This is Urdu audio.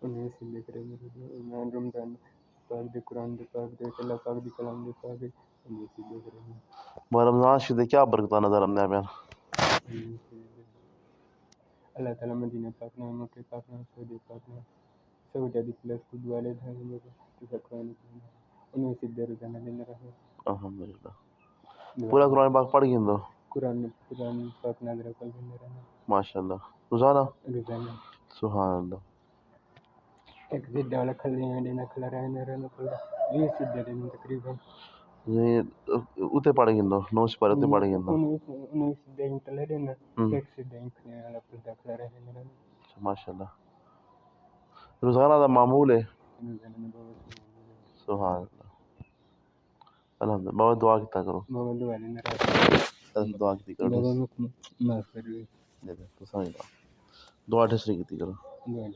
انہیں سیدھے کرے میرے میں رمضان پاک دے قرآن دے پاک دے اللہ پاک دی کلام دے پاک دے انہیں سیدھے کرے رمضان شدہ کیا برکتہ نظر آنے پہ اللہ تعالیٰ مدینہ پاک نہ مکہ پاک نہ سعودی پاک نہ سعودی دی پلس خود والے دھائیں میرے تو سکرانی کرنا انہیں سیدھے روزانہ دینا رہے الحمدللہ پورا قرآن پاک پڑھ گئے قرآن پاک نظر کل دینا رہنا ماشاءاللہ روزانہ روزانہ سبحان اللہ ایک سیدھا والا کھلے ہیں دینا کھلا رہنا رہنا کھلا یہ سیدھے دینا تقریباً اتنے پڑھ گئے نو سپارے اتنے پڑھ گئے انہیں سیدھے ہی کھلا رہنا ایک سیدھے ہی کھلے والا کھلا رہنا رہنا ماشاءاللہ روزانہ دا معمول ہے روزانہ میں بہت سبحان اللہ الحمدللہ بابا دعا کیتا کرو بابا دعا لینا رہا دعا کیتی کرو بابا معاف کر تو سمجھ دعا ٹھسری کیتی کرو دعا